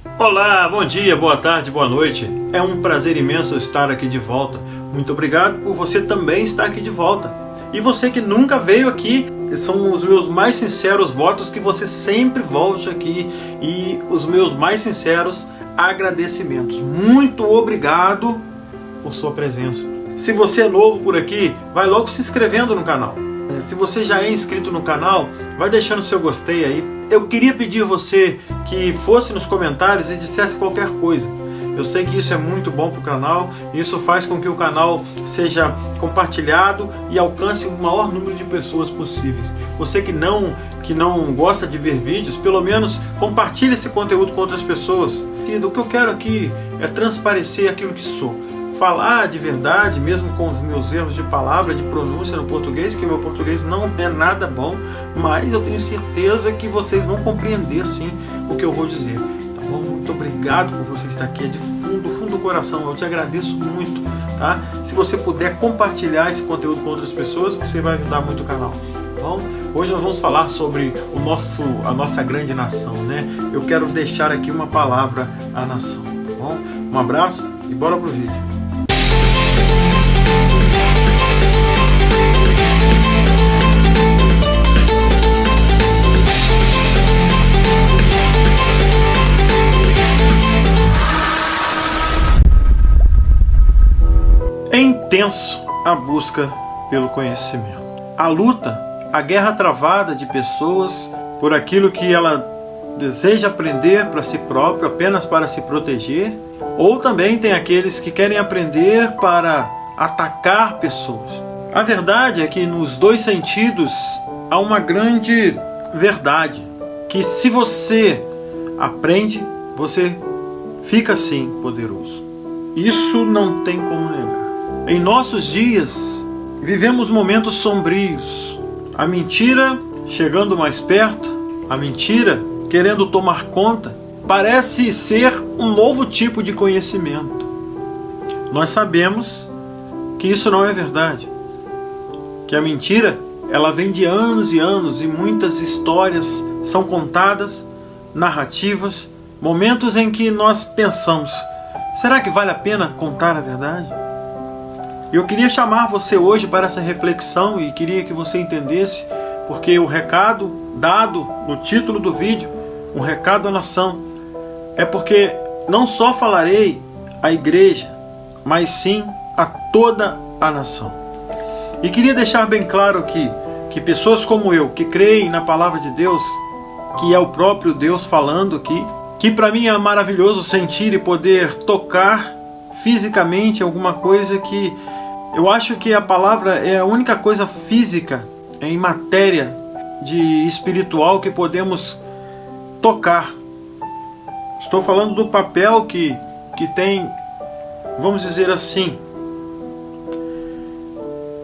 Olá, bom dia, boa tarde, boa noite. É um prazer imenso estar aqui de volta. Muito obrigado por você também estar aqui de volta. E você que nunca veio aqui, são os meus mais sinceros votos que você sempre volte aqui e os meus mais sinceros agradecimentos. Muito obrigado por sua presença. Se você é novo por aqui, vai logo se inscrevendo no canal. Se você já é inscrito no canal, vai deixando seu gostei aí. Eu queria pedir a você que fosse nos comentários e dissesse qualquer coisa. Eu sei que isso é muito bom para o canal, e isso faz com que o canal seja compartilhado e alcance o maior número de pessoas possíveis. Você que não gosta de ver vídeos, pelo menos compartilhe esse conteúdo com outras pessoas. O que eu quero aqui é transparecer aquilo que sou. Falar de verdade, mesmo com os meus erros de palavra, de pronúncia no português, que o meu português não é nada bom, mas eu tenho certeza que vocês vão compreender sim o que eu vou dizer. Tá bom? Muito obrigado por você estar aqui, é de fundo do coração, eu te agradeço muito, tá? Se você puder compartilhar esse conteúdo com outras pessoas, você vai ajudar muito o canal. Tá bom? Hoje nós vamos falar sobre a nossa grande nação, né? Eu quero deixar aqui uma palavra à nação, tá bom? Um abraço e bora pro vídeo. É intenso a busca pelo conhecimento. A luta, a guerra travada de pessoas por aquilo que ela deseja aprender para si próprio, apenas para se proteger, ou também tem aqueles que querem aprender para atacar pessoas. A verdade é que nos dois sentidos há uma grande verdade, que se você aprende, você fica sim poderoso. Isso não tem como negar. Em nossos dias, vivemos momentos sombrios. A mentira chegando mais perto, a mentira querendo tomar conta, parece ser um novo tipo de conhecimento. Nós sabemos que isso não é verdade. Que a mentira, ela vem de anos e anos, e muitas histórias são contadas, narrativas, momentos em que nós pensamos, será que vale a pena contar a verdade? Eu queria chamar você hoje para essa reflexão e queria que você entendesse, porque o recado dado no título do vídeo, um recado à nação, é porque não só falarei à igreja, mas sim a toda a nação. E queria deixar bem claro que pessoas como eu, que creem na palavra de Deus, que é o próprio Deus falando aqui, que para mim é maravilhoso sentir e poder tocar fisicamente alguma coisa que eu acho que a palavra é a única coisa física em matéria de espiritual que podemos tocar. Estou falando do papel que tem, vamos dizer assim,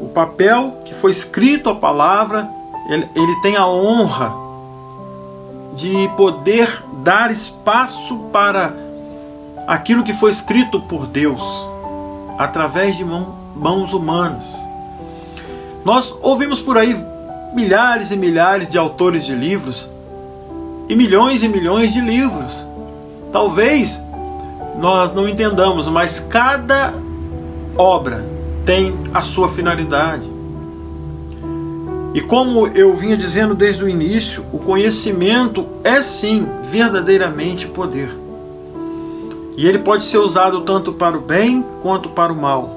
o papel que foi escrito a palavra, ele tem a honra de poder dar espaço para aquilo que foi escrito por Deus, através de mãos humanas. Nós ouvimos por aí milhares e milhares de autores de livros e milhões de livros. Talvez nós não entendamos, mas cada obra tem a sua finalidade. E como eu vinha dizendo desde o início, o conhecimento é sim verdadeiramente poder. E ele pode ser usado tanto para o bem quanto para o mal.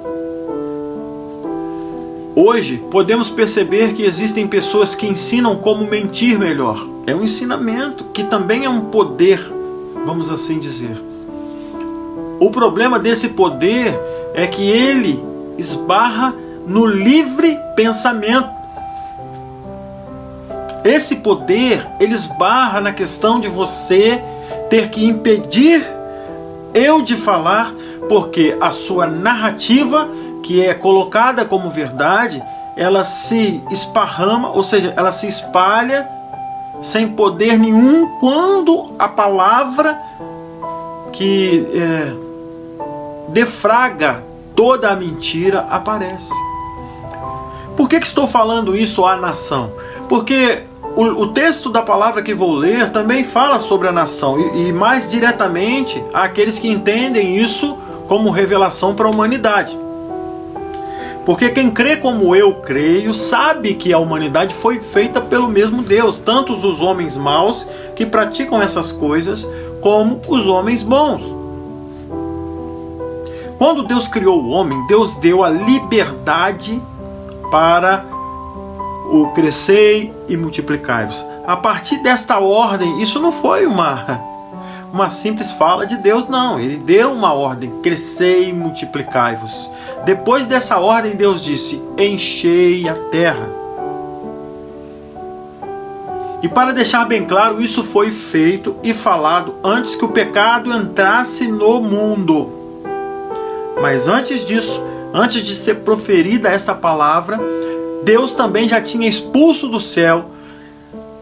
Hoje podemos perceber que existem pessoas que ensinam como mentir melhor. É um ensinamento que também é um poder, vamos assim dizer. O problema desse poder é que ele esbarra no livre pensamento. Esse poder, ele esbarra na questão de você ter que impedir eu de falar, porque a sua narrativa, que é colocada como verdade, ela se esparrama, ou seja, ela se espalha sem poder nenhum quando a palavra que defraga toda a mentira aparece. Por que estou falando isso à nação? Porque o texto da palavra que vou ler também fala sobre a nação, e mais diretamente àqueles que entendem isso como revelação para a humanidade. Porque quem crê como eu creio, sabe que a humanidade foi feita pelo mesmo Deus, tanto os homens maus que praticam essas coisas, como os homens bons. Quando Deus criou o homem, Deus deu a liberdade para o crescer e multiplicai-vos. A partir desta ordem, isso não foi uma simples fala de Deus, não. Ele deu uma ordem: crescei e multiplicai-vos. Depois dessa ordem, Deus disse: enchei a terra. E para deixar bem claro, isso foi feito e falado antes que o pecado entrasse no mundo. Mas antes disso, antes de ser proferida esta palavra, Deus também já tinha expulso do céu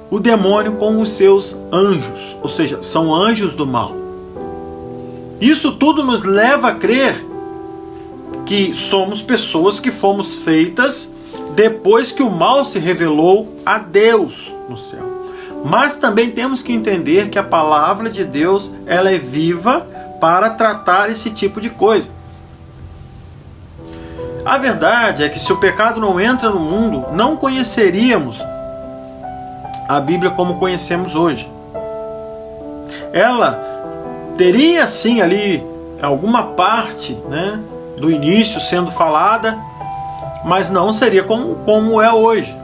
o demônio com os seus anjos, ou seja, são anjos do mal. Isso tudo nos leva a crer que somos pessoas que fomos feitas depois que o mal se revelou a Deus no céu. Mas também temos que entender que a palavra de Deus, ela é viva para tratar esse tipo de coisa. A verdade é que se o pecado não entra no mundo, não conheceríamos a Bíblia como conhecemos hoje. Ela teria sim ali alguma parte, né, do início sendo falada, mas não seria como é hoje.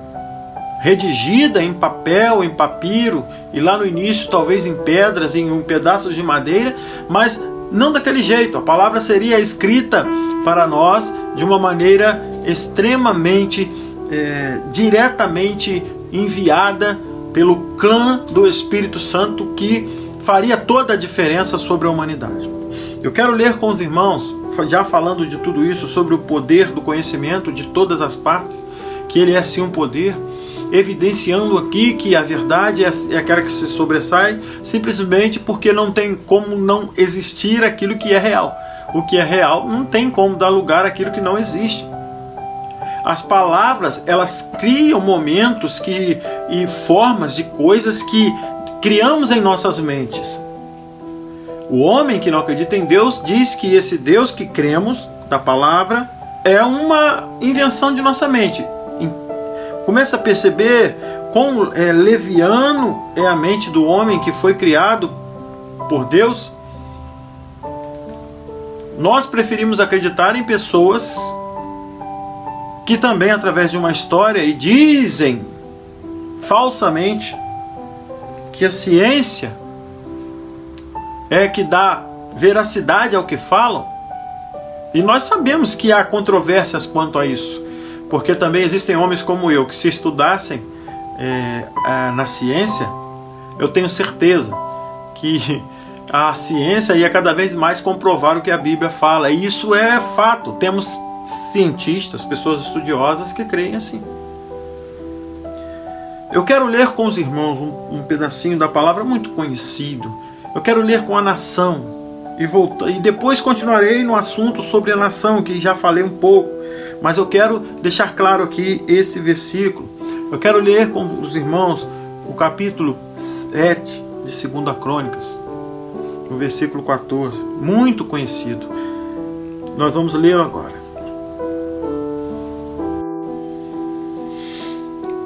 Redigida em papel, em papiro, e lá no início talvez em pedras, em pedaços de madeira, mas não daquele jeito. A palavra seria escrita para nós de uma maneira extremamente diretamente enviada pelo clã do Espírito Santo, que faria toda a diferença sobre a humanidade. Eu quero ler com os irmãos, já falando de tudo isso, sobre o poder do conhecimento de todas as partes, que ele é sim um poder, evidenciando aqui que a verdade é aquela que se sobressai simplesmente porque não tem como não existir aquilo que é real. O que é real não tem como dar lugar àquilo que não existe. As palavras, elas criam momentos e formas de coisas que criamos em nossas mentes. O homem que não acredita em Deus diz que esse Deus que cremos, da palavra, é uma invenção de nossa mente. Começa a perceber quão leviano é a mente do homem que foi criado por Deus. Nós preferimos acreditar em pessoas que também, através de uma história, e dizem falsamente que a ciência é que dá veracidade ao que falam. E nós sabemos que há controvérsias quanto a isso, porque também existem homens como eu que, se estudassem na ciência, eu tenho certeza que a ciência ia cada vez mais comprovar o que a Bíblia fala. E isso é fato. Temos cientistas, pessoas estudiosas que creem assim. Eu quero ler com os irmãos um pedacinho da palavra muito conhecido. Eu quero ler com a nação e depois continuarei no assunto sobre a nação, que já falei um pouco, mas eu quero deixar claro aqui esse versículo. Eu quero ler com os irmãos o capítulo 7 de 2 Crônicas, no versículo 14, muito conhecido. Nós vamos ler agora.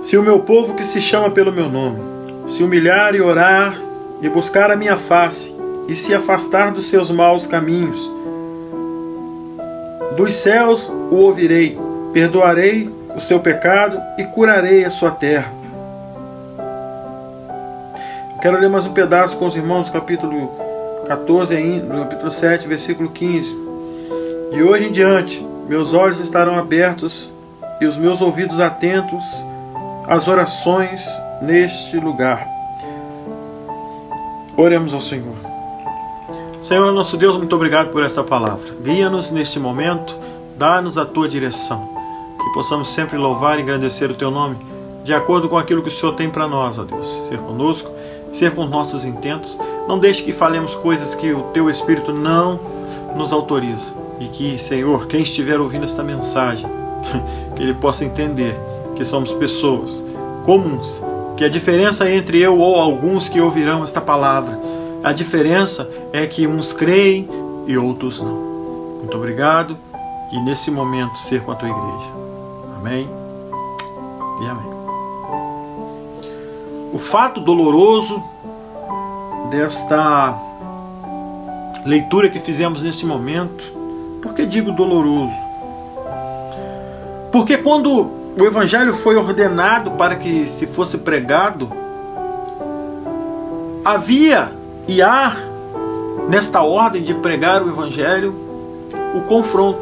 Se o meu povo, que se chama pelo meu nome, se humilhar e orar e buscar a minha face, e se afastar dos seus maus caminhos, dos céus o ouvirei, perdoarei o seu pecado e curarei a sua terra. Eu quero ler mais um pedaço com os irmãos, capítulo 14, no capítulo 7, versículo 15. De hoje em diante, meus olhos estarão abertos e os meus ouvidos atentos às orações neste lugar. Oremos ao Senhor. Senhor, nosso Deus, muito obrigado por esta palavra. Guia-nos neste momento, dá-nos a tua direção, que possamos sempre louvar e engrandecer o teu nome, de acordo com aquilo que o Senhor tem para nós, ó Deus. Ser conosco, ser com os nossos intentos. Não deixe que falemos coisas que o teu Espírito não nos autoriza. E que, Senhor, quem estiver ouvindo esta mensagem, que ele possa entender que somos pessoas comuns, que a diferença entre eu ou alguns que ouvirão esta palavra, a diferença é que uns creem e outros não. Muito obrigado e nesse momento ser com a tua igreja. Amém e amém. O fato doloroso desta leitura que fizemos nesse momento, por que digo doloroso? Porque quando o Evangelho foi ordenado para que se fosse pregado, havia e há, nesta ordem de pregar o Evangelho, o confronto.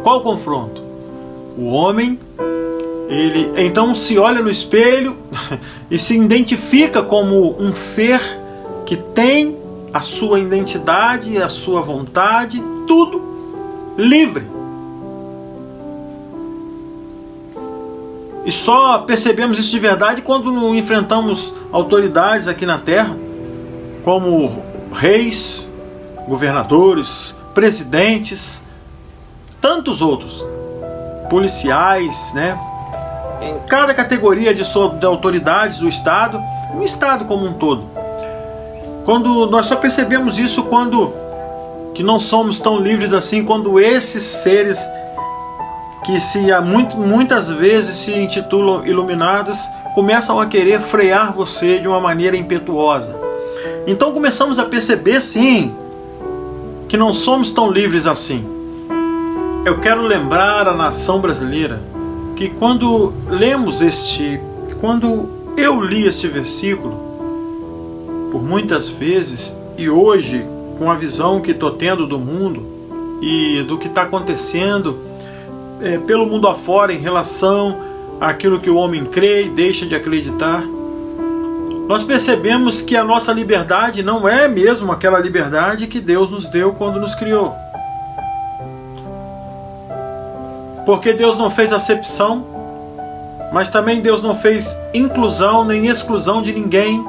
Qual confronto? O homem, ele então se olha no espelho e se identifica como um ser que tem a sua identidade, a sua vontade, tudo livre. E só percebemos isso de verdade quando enfrentamos autoridades aqui na Terra, como reis, governadores, presidentes, tantos outros, policiais, né? Em cada categoria de autoridades do Estado, um Estado como um todo. Quando nós só percebemos isso que não somos tão livres assim, quando esses seres que muitas vezes se intitulam iluminados, começam a querer frear você de uma maneira impetuosa. Então começamos a perceber, sim, que não somos tão livres assim. Eu quero lembrar a nação brasileira que quando eu li este versículo, por muitas vezes, e hoje, com a visão que estou tendo do mundo e do que está acontecendo pelo mundo afora em relação àquilo que o homem crê e deixa de acreditar, nós percebemos que a nossa liberdade não é mesmo aquela liberdade que Deus nos deu quando nos criou. Porque Deus não fez acepção, mas também Deus não fez inclusão nem exclusão de ninguém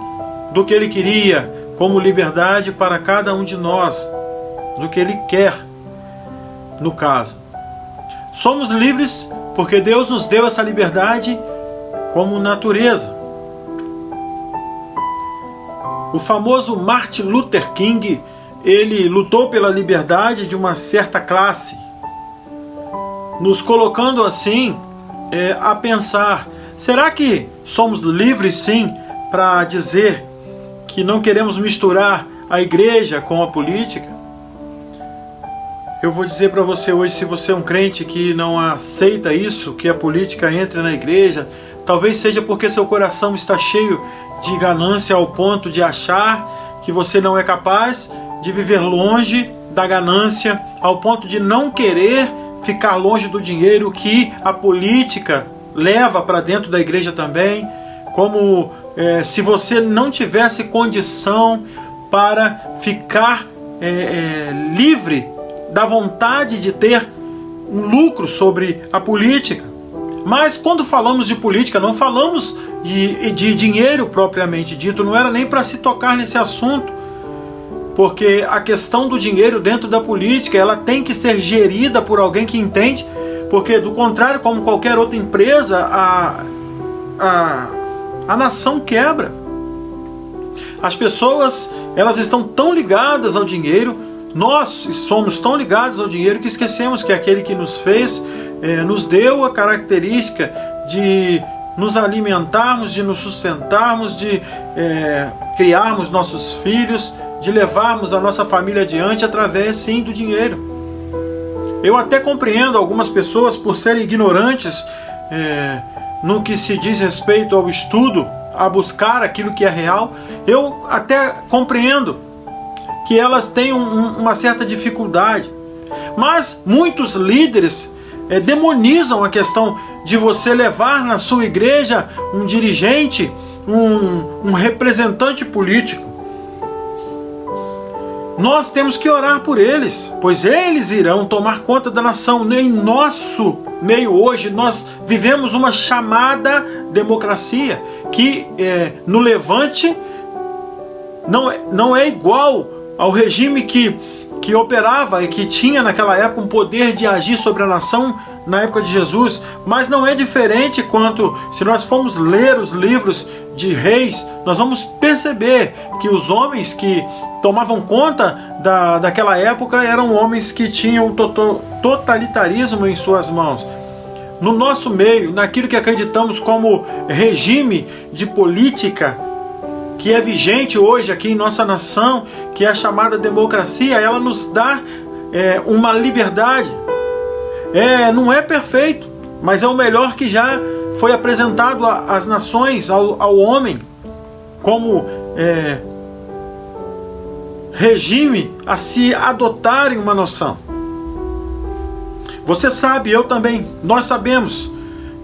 do que Ele queria como liberdade para cada um de nós, do que Ele quer, no caso. Somos livres porque Deus nos deu essa liberdade como natureza. O famoso Martin Luther King, ele lutou pela liberdade de uma certa classe, nos colocando assim a pensar, será que somos livres sim para dizer que não queremos misturar a igreja com a política? Eu vou dizer para você hoje, se você é um crente que não aceita isso, que a política entre na igreja, talvez seja porque seu coração está cheio de ganância ao ponto de achar que você não é capaz de viver longe da ganância, ao ponto de não querer ficar longe do dinheiro que a política leva para dentro da igreja também, como se você não tivesse condição para ficar livre da vontade de ter um lucro sobre a política. Mas quando falamos de política, não falamos de dinheiro propriamente dito, não era nem para se tocar nesse assunto, porque a questão do dinheiro dentro da política, ela tem que ser gerida por alguém que entende, porque do contrário, como qualquer outra empresa, a nação quebra. As pessoas, elas estão tão ligadas ao dinheiro, nós somos tão ligados ao dinheiro que esquecemos que aquele que nos fez, nos deu a característica de nos alimentarmos, de nos sustentarmos, de criarmos nossos filhos, de levarmos a nossa família adiante através, sim, do dinheiro. Eu até compreendo algumas pessoas, por serem ignorantes no que se diz respeito ao estudo, a buscar aquilo que é real, eu até compreendo que elas têm uma certa dificuldade. Mas muitos líderes demonizam a questão de você levar na sua igreja um dirigente, um representante político. Nós temos que orar por eles, pois eles irão tomar conta da nação. Em nosso meio hoje, nós vivemos uma chamada democracia, que no Levante não é igual ao regime que que operava e que tinha naquela época um poder de agir sobre a nação na época de Jesus, mas não é diferente quanto se nós formos ler os livros de reis, nós vamos perceber que os homens que tomavam conta daquela época eram homens que tinham totalitarismo em suas mãos. No nosso meio, naquilo que acreditamos como regime de política que é vigente hoje aqui em nossa nação, que é a chamada democracia, ela nos dá uma liberdade. Não é perfeito, mas é o melhor que já foi apresentado às nações, ao homem, como regime a se adotarem uma noção. Você sabe, eu também, nós sabemos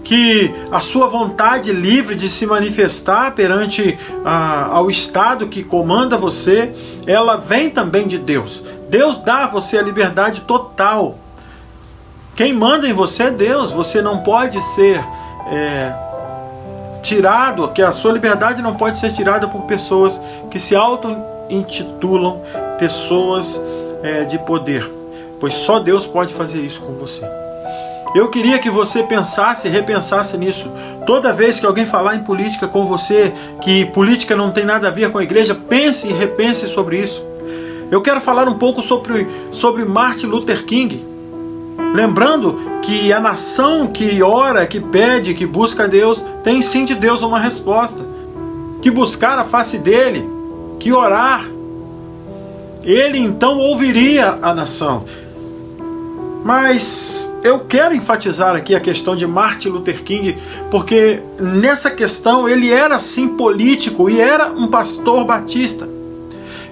que a sua vontade livre de se manifestar perante ao Estado que comanda você, ela vem também de Deus. Deus dá a você a liberdade total. Quem manda em você é Deus. Você não pode ser tirado, que a sua liberdade não pode ser tirada por pessoas que se auto-intitulam pessoas de poder, pois só Deus pode fazer isso com você. Eu queria que você pensasse e repensasse nisso. Toda vez que alguém falar em política com você, que política não tem nada a ver com a igreja, pense e repense sobre isso. Eu quero falar um pouco sobre Martin Luther King. Lembrando que a nação que ora, que pede, que busca a Deus, tem sim de Deus uma resposta. Que buscar a face dele, que orar, ele então ouviria a nação. Mas eu quero enfatizar aqui a questão de Martin Luther King, porque nessa questão ele era sim político e era um pastor batista.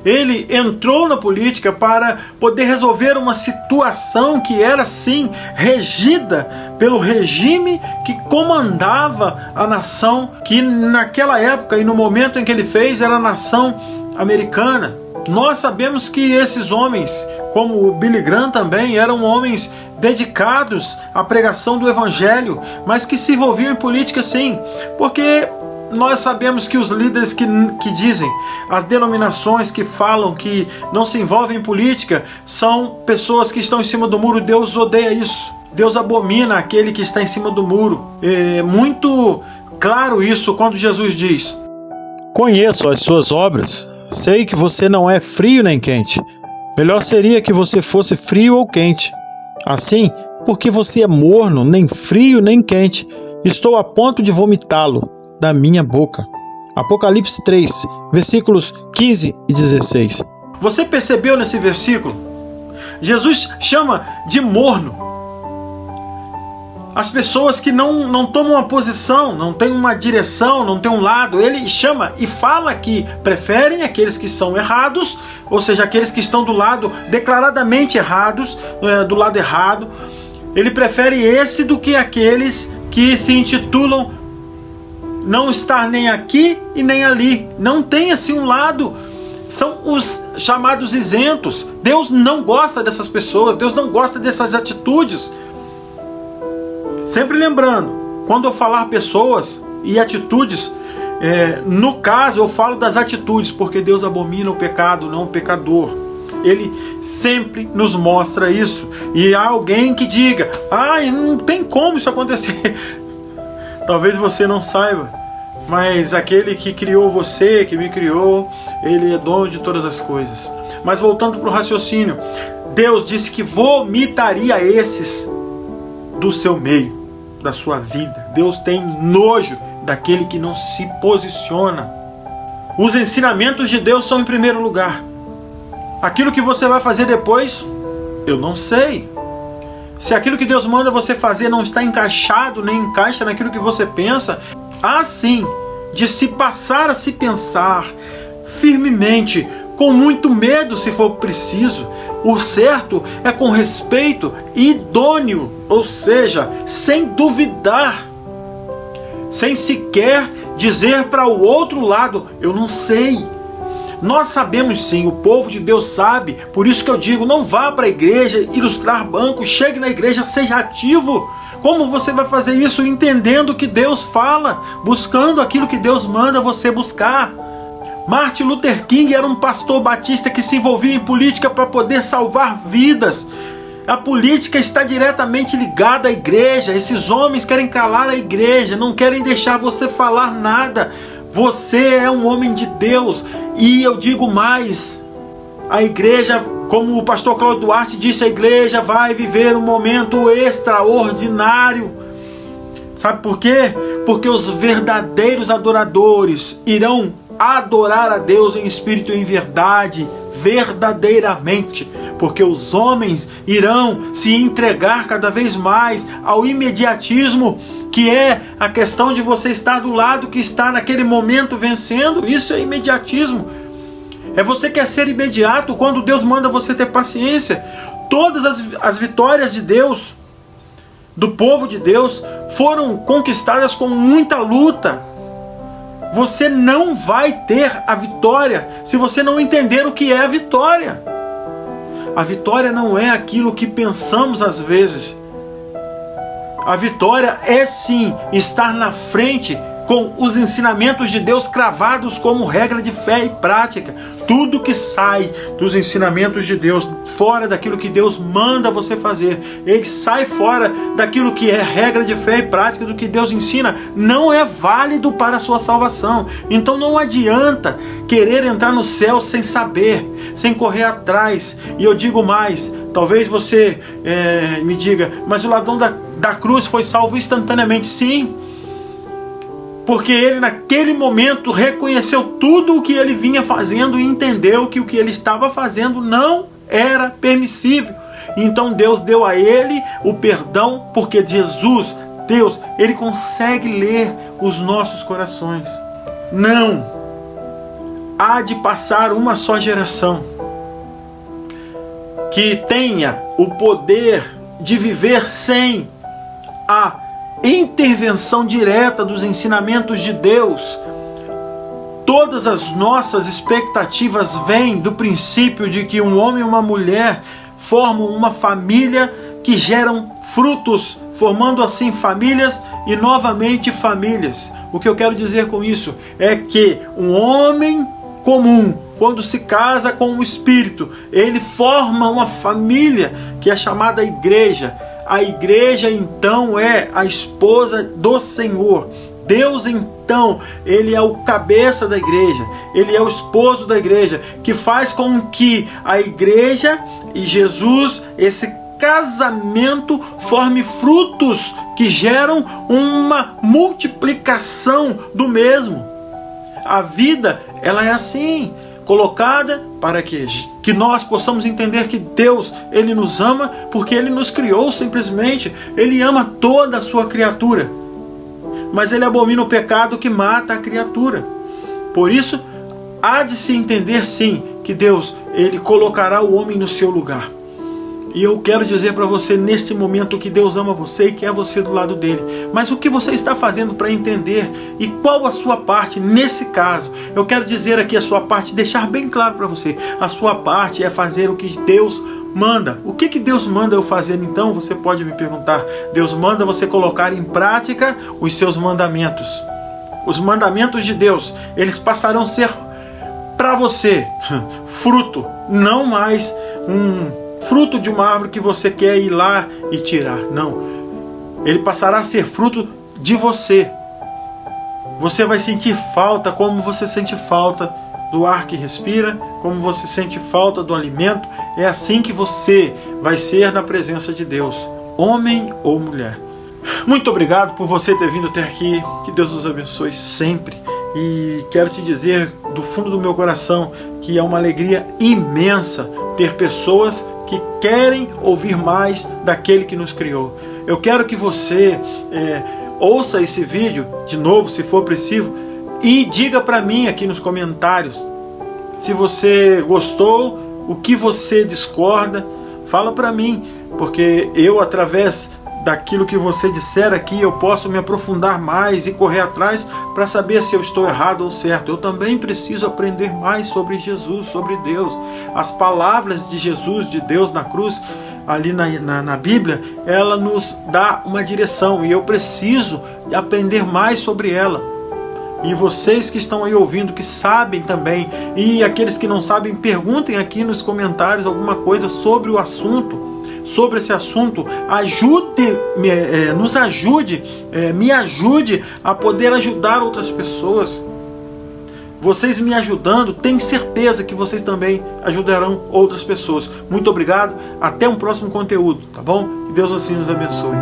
Ele entrou na política para poder resolver uma situação que era sim regida pelo regime que comandava a nação, que naquela época e no momento em que ele fez era a nação americana. Nós sabemos que esses homens, como o Billy Graham também, eram homens dedicados à pregação do Evangelho, mas que se envolviam em política sim, porque nós sabemos que os líderes que dizem, as denominações que falam que não se envolvem em política, são pessoas que estão em cima do muro. Deus odeia isso. Deus abomina aquele que está em cima do muro. É muito claro isso quando Jesus diz: conheço as suas obras, sei que você não é frio nem quente. Melhor seria que você fosse frio ou quente. Assim, porque você é morno, nem frio nem quente, estou a ponto de vomitá-lo da minha boca. Apocalipse 3, versículos 15 e 16. Você percebeu nesse versículo? Jesus chama de morno as pessoas que não tomam uma posição, não tem uma direção, não tem um lado. Ele chama e fala que preferem aqueles que são errados, ou seja, aqueles que estão do lado declaradamente errados, do lado errado. Ele prefere esse do que aqueles que se intitulam não estar nem aqui e nem ali. Não tem assim um lado. São os chamados isentos. Deus não gosta dessas pessoas. Deus não gosta dessas atitudes. Sempre lembrando, quando eu falar pessoas e atitudes, no caso eu falo das atitudes, porque Deus abomina o pecado, não o pecador. Ele sempre nos mostra isso. E há alguém que diga: não tem como isso acontecer. Talvez você não saiba, mas aquele que criou você, que me criou, ele é dono de todas as coisas. Mas voltando para o raciocínio, Deus disse que vomitaria esses do seu meio, da sua vida. Deus tem nojo daquele que não se posiciona. Os ensinamentos de Deus são em primeiro lugar. Aquilo que você vai fazer depois, eu não sei. Se aquilo que Deus manda você fazer não está encaixado, nem encaixa naquilo que você pensa, assim, de se passar a se pensar firmemente, com muito medo se for preciso. O certo é com respeito idôneo, ou seja, sem duvidar, sem sequer dizer para o outro lado: eu não sei. Nós sabemos sim, o povo de Deus sabe, por isso que eu digo: não vá para a igreja ilustrar bancos, chegue na igreja, seja ativo. Como você vai fazer isso? Entendendo o que Deus fala, buscando aquilo que Deus manda você buscar. Martin Luther King era um pastor batista que se envolvia em política para poder salvar vidas. A política está diretamente ligada à igreja. Esses homens querem calar a igreja, não querem deixar você falar nada. Você é um homem de Deus. E eu digo mais, a igreja, como o pastor Cláudio Duarte disse, a igreja vai viver um momento extraordinário. Sabe por quê? Porque os verdadeiros adoradores irão adorar a Deus em espírito e em verdade, verdadeiramente. Porque os homens irão se entregar cada vez mais ao imediatismo, que é a questão de você estar do lado que está naquele momento vencendo. Isso é imediatismo. É você quer ser imediato quando Deus manda você ter paciência. Todas as vitórias de Deus, do povo de Deus, foram conquistadas com muita luta. Você não vai ter a vitória se você não entender o que é a vitória. A vitória não é aquilo que pensamos às vezes. A vitória é sim estar na frente com os ensinamentos de Deus cravados como regra de fé e prática. Tudo que sai dos ensinamentos de Deus, fora daquilo que Deus manda você fazer, ele sai fora daquilo que é regra de fé e prática, do que Deus ensina, não é válido para a sua salvação. Então não adianta querer entrar no céu sem saber, sem correr atrás. E eu digo mais, talvez você me diga, mas o ladrão da cruz foi salvo instantaneamente. Sim, porque ele naquele momento reconheceu tudo o que ele vinha fazendo e entendeu que o que ele estava fazendo não era permissível. Então Deus deu a ele o perdão, porque Jesus, Deus, ele consegue ler os nossos corações. Não há de passar uma só geração que tenha o poder de viver sem a intervenção direta dos ensinamentos de Deus. Todas as nossas expectativas vêm do princípio de que um homem e uma mulher formam uma família que geram frutos, formando assim famílias e novamente famílias. O que eu quero dizer com isso é que um homem comum, quando se casa com um espírito, ele forma uma família que é chamada igreja. A igreja então é a esposa do Senhor. Deus então, ele é o cabeça da igreja, ele é o esposo da igreja, que faz com que a igreja e Jesus, esse casamento, forme frutos que geram uma multiplicação do mesmo. A vida, ela é assim, colocada para que nós possamos entender que Deus, ele nos ama porque ele nos criou simplesmente. Ele ama toda a sua criatura, mas ele abomina o pecado que mata a criatura. Por isso, há de se entender sim que Deus, ele colocará o homem no seu lugar. E eu quero dizer para você neste momento que Deus ama você e quer você do lado dele. Mas o que você está fazendo para entender? E qual a sua parte nesse caso? Eu quero dizer aqui a sua parte, deixar bem claro para você. A sua parte é fazer o que Deus manda. O que Deus manda eu fazer então? Você pode me perguntar. Deus manda você colocar em prática os seus mandamentos. Os mandamentos de Deus, eles passarão a ser para você fruto, não mais fruto de uma árvore que você quer ir lá e tirar. Não. Ele passará a ser fruto de você. Você vai sentir falta como você sente falta do ar que respira, como você sente falta do alimento. É assim que você vai ser na presença de Deus, homem ou mulher. Muito obrigado por você ter vindo até aqui. Que Deus nos abençoe sempre. E quero te dizer do fundo do meu coração que é uma alegria imensa ter pessoas que querem ouvir mais daquele que nos criou. Eu quero que você ouça esse vídeo de novo, se for preciso, e diga para mim aqui nos comentários se você gostou, o que você discorda. Fala para mim, porque eu, através daquilo que você disser aqui, eu posso me aprofundar mais e correr atrás para saber se eu estou errado ou certo. Eu também preciso aprender mais sobre Jesus, sobre Deus. As palavras de Jesus, de Deus na cruz, ali na Bíblia, ela nos dá uma direção e eu preciso aprender mais sobre ela. E vocês que estão aí ouvindo, que sabem também, e aqueles que não sabem, perguntem aqui nos comentários alguma coisa sobre o assunto, sobre esse assunto. Nos ajude, me ajude a poder ajudar outras pessoas. Vocês me ajudando, tenho certeza que vocês também ajudarão outras pessoas. Muito obrigado, até um próximo conteúdo, tá bom? Que Deus assim nos abençoe.